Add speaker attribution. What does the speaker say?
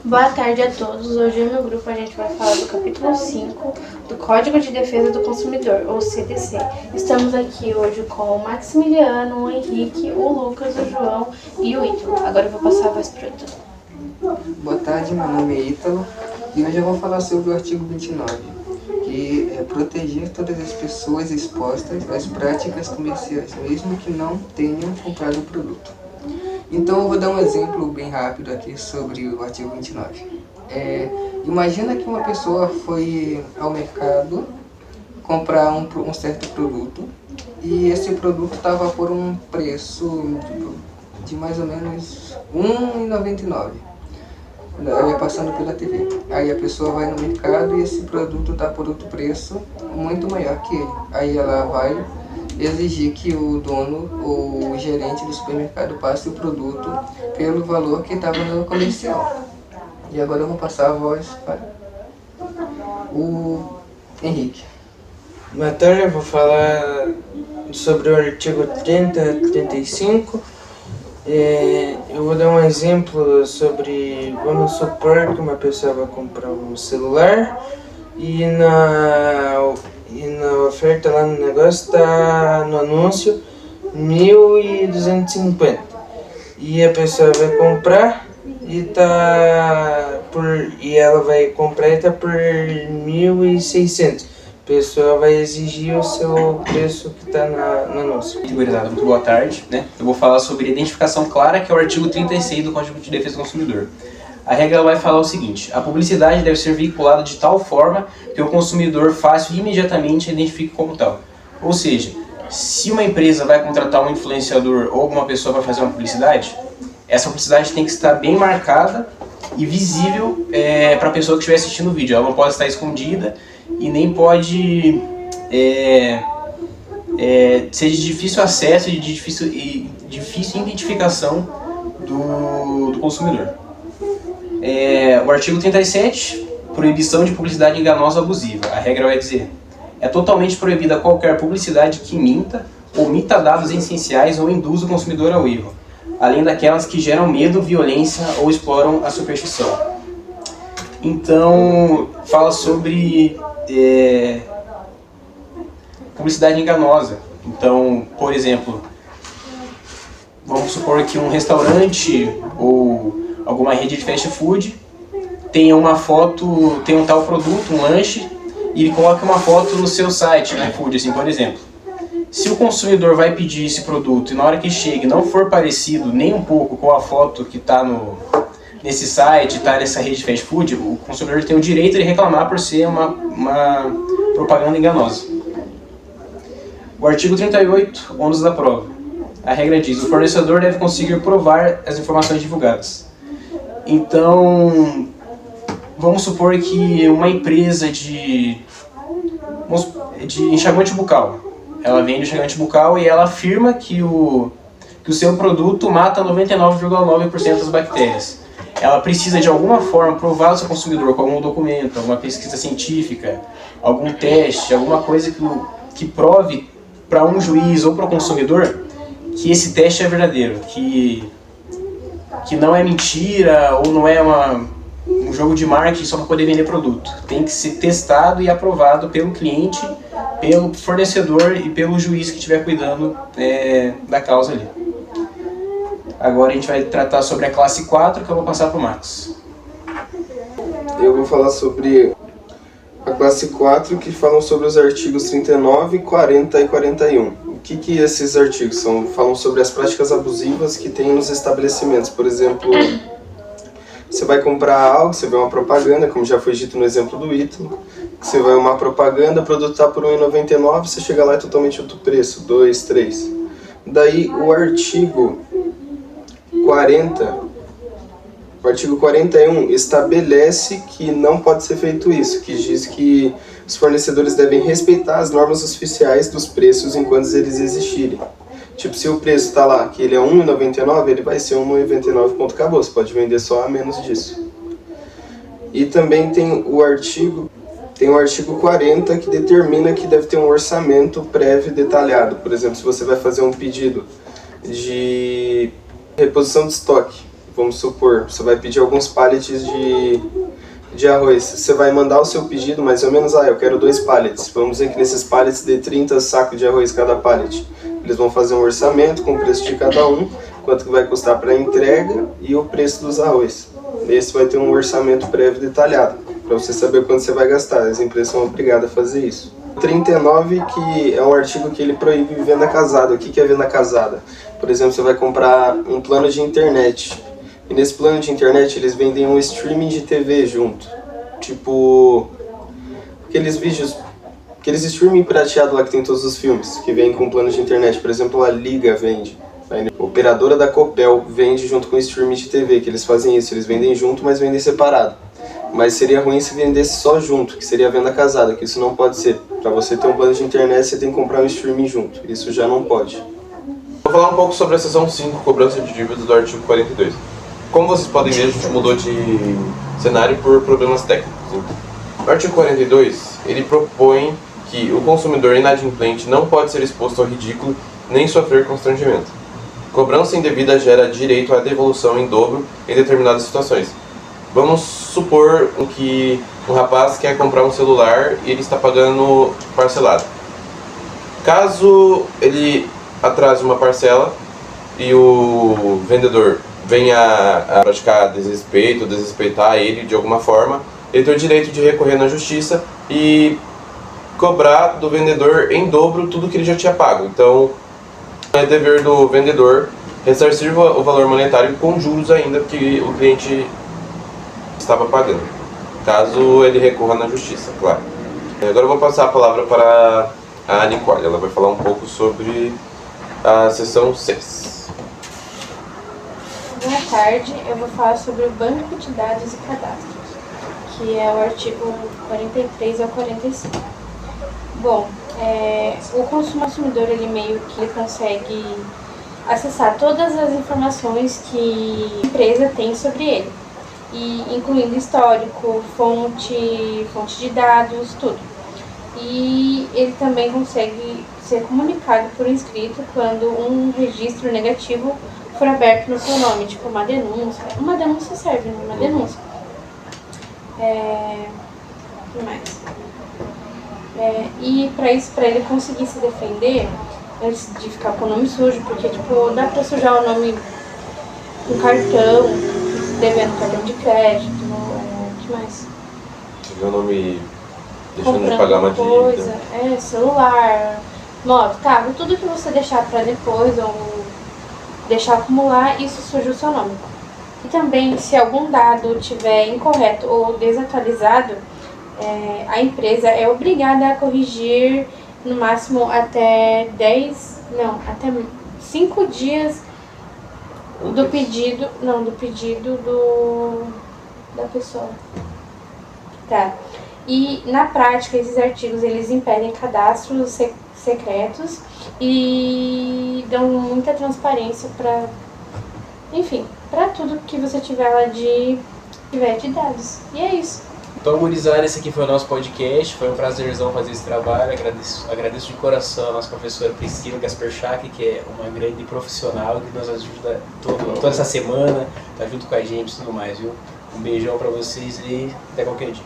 Speaker 1: Boa tarde a todos. Hoje no grupo a gente vai falar do capítulo 5 do Código de Defesa do Consumidor, ou CDC. Estamos aqui hoje com o Maximiliano, o Henrique, o Lucas, o João e o Ítalo. Agora eu vou passar a voz para o Ítalo.
Speaker 2: Boa tarde, meu nome é Ítalo e hoje eu vou falar sobre o artigo 29, que é proteger todas as pessoas expostas às práticas comerciais, mesmo que não tenham comprado o produto. Então eu vou dar um exemplo bem rápido aqui sobre o artigo 29. Imagina que uma pessoa foi ao mercado comprar um certo produto e esse produto estava por um preço de mais ou menos R$1,99. Passando pela TV. Aí a pessoa vai no mercado e esse produto está por outro preço muito maior que ele. Aí ela vai exigir que o dono ou o gerente do supermercado passe o produto pelo valor que estava no comercial. E agora eu vou passar a voz para o Henrique.
Speaker 3: Boa tarde, eu vou falar sobre o artigo 30 e 35. Eu vou dar um exemplo sobre, vamos supor que uma pessoa vai comprar um celular e na oferta lá no negócio está no anúncio 1.250 e a pessoa vai comprar e ela vai comprar e tá por 1.600. A pessoa vai exigir o seu preço que está no anúncio.
Speaker 4: Muito boa tarde, Eu vou falar sobre identificação clara, que é o artigo 36 do Código de Defesa do Consumidor. A regra vai falar o seguinte: a publicidade deve ser veiculada de tal forma que o consumidor fácil e imediatamente a identifique como tal. Ou seja, se uma empresa vai contratar um influenciador ou alguma pessoa para fazer uma publicidade, essa publicidade tem que estar bem marcada e visível para a pessoa que estiver assistindo o vídeo. Ela não pode estar escondida e nem pode ser de difícil acesso e de difícil identificação do consumidor. O artigo 37, proibição de publicidade enganosa ou abusiva. A regra vai dizer: é totalmente proibida qualquer publicidade que minta, omita dados essenciais ou induza o consumidor ao erro, além daquelas que geram medo, violência ou exploram a superstição. Então, fala sobre publicidade enganosa. Então, por exemplo, vamos supor que um restaurante ou alguma rede de fast food tem uma foto, tem um tal produto, um lanche, e ele coloca uma foto no seu site, no iFood, assim, por exemplo. Se o consumidor vai pedir esse produto e na hora que chega não for parecido nem um pouco com a foto que está nesse site, está nessa rede de fast food, o consumidor tem o direito de reclamar por ser uma propaganda enganosa. O artigo 38, ônus da prova. A regra diz: o fornecedor deve conseguir provar as informações divulgadas. Então, vamos supor que uma empresa de enxaguante bucal, ela vende enxaguante bucal e ela afirma que o seu produto mata 99,9% das bactérias. Ela precisa de alguma forma provar ao seu consumidor com algum documento, alguma pesquisa científica, algum teste, alguma coisa que prove para um juiz ou para o consumidor que esse teste é verdadeiro, que não é mentira ou não é um jogo de marketing só para poder vender produto. Tem que ser testado e aprovado pelo cliente, pelo fornecedor e pelo juiz que estiver cuidando da causa ali. Agora a gente vai tratar sobre a classe 4, que eu vou passar para o Max.
Speaker 5: Eu vou falar sobre a classe 4, que falam sobre os artigos 39, 40 e 41. O que esses artigos são? Falam sobre as práticas abusivas que tem nos estabelecimentos. Por exemplo, você vai comprar algo, você vê uma propaganda, como já foi dito no exemplo do Ítalo, você vai uma propaganda, o produto está por R$1,99, você chega lá e é totalmente outro preço, 2, 3. Daí o artigo 40, o artigo 41 estabelece que não pode ser feito isso, que diz que os fornecedores devem respeitar as normas oficiais dos preços enquanto eles existirem. Tipo, se o preço está lá, que ele é R$1,99, ele vai ser R$1,99, ponto, acabou. Você pode vender só a menos disso. E também tem o artigo 40, que determina que deve ter um orçamento prévio detalhado. Por exemplo, se você vai fazer um pedido de reposição de estoque, vamos supor, você vai pedir alguns pallets de arroz. Você vai mandar o seu pedido mais ou menos, eu quero 2 pallets. Vamos dizer que nesses pallets dê 30 sacos de arroz cada pallet. Eles vão fazer um orçamento com o preço de cada um, quanto que vai custar para a entrega e o preço dos arroz. Esse vai ter um orçamento prévio detalhado, para você saber quanto você vai gastar. As empresas são obrigadas a fazer isso. 39, que é um artigo que ele proíbe venda casada. O que é venda casada? Por exemplo, você vai comprar um plano de internet. E nesse plano de internet eles vendem um streaming de TV junto. Tipo, aqueles vídeos, aqueles streaming prateado lá que tem todos os filmes, que vem com plano de internet. Por exemplo, a Liga vende. A operadora da Copel vende junto com o streaming de TV, que eles fazem isso. Eles vendem junto, mas vendem separado. Mas seria ruim se vendesse só junto, que seria a venda casada, que isso não pode ser. Para você ter um plano de internet, você tem que comprar um streaming junto. Isso já não pode.
Speaker 6: Vou falar um pouco sobre a seção 5, cobrança de dívidas do artigo 42. Como vocês podem ver, a gente mudou de cenário por problemas técnicos. O artigo 42, ele propõe que o consumidor inadimplente não pode ser exposto ao ridículo nem sofrer constrangimento. Cobrança indevida gera direito à devolução em dobro em determinadas situações. Vamos supor que um rapaz quer comprar um celular e ele está pagando parcelado. Caso ele atrase uma parcela e o vendedor venha a praticar desrespeito, desrespeitar ele de alguma forma, ele tem o direito de recorrer na justiça e cobrar do vendedor em dobro tudo que ele já tinha pago. Então, é dever do vendedor ressarcir o valor monetário com juros ainda que o cliente estava pagando, caso ele recorra na justiça, claro. Agora eu vou passar a palavra para a Nicole, ela vai falar um pouco sobre a seção 6.
Speaker 1: Boa tarde, eu vou falar sobre o banco de dados e cadastros, que é o artigo 43 ao 45. Bom, o consumidor ele meio que ele consegue acessar todas as informações que a empresa tem sobre ele, e incluindo histórico, fonte de dados, tudo. E ele também consegue ser comunicado por escrito quando um registro negativo for aberto no seu nome, tipo uma denúncia. Uma denúncia serve, né? Uma denúncia. O que mais? E para isso, para ele conseguir se defender, antes de ficar com o nome sujo, porque tipo, dá pra sujar o nome com cartão, devendo cartão de crédito, o que mais?
Speaker 6: Meu nome deixando
Speaker 1: Comprando
Speaker 6: de pagar uma
Speaker 1: coisa,
Speaker 6: dívida.
Speaker 1: celular, moto, carro, tudo que você deixar para depois ou deixar acumular, isso suja o seu nome. E também, se algum dado estiver incorreto ou desatualizado, a empresa é obrigada a corrigir no máximo até 5 dias do pedido, da pessoa. Tá. E na prática esses artigos eles impedem cadastros secretos e dão muita transparência para, enfim, para tudo que você tiver lá de dados. E é isso.
Speaker 4: Então, gurizada, esse aqui foi o nosso podcast. Foi um prazerzão fazer esse trabalho. Agradeço de coração a nossa professora Priscila Gasperchak, que é uma grande profissional que nos ajuda toda essa semana, tá junto com a gente e tudo mais, viu? Um beijão pra vocês e até qualquer dia.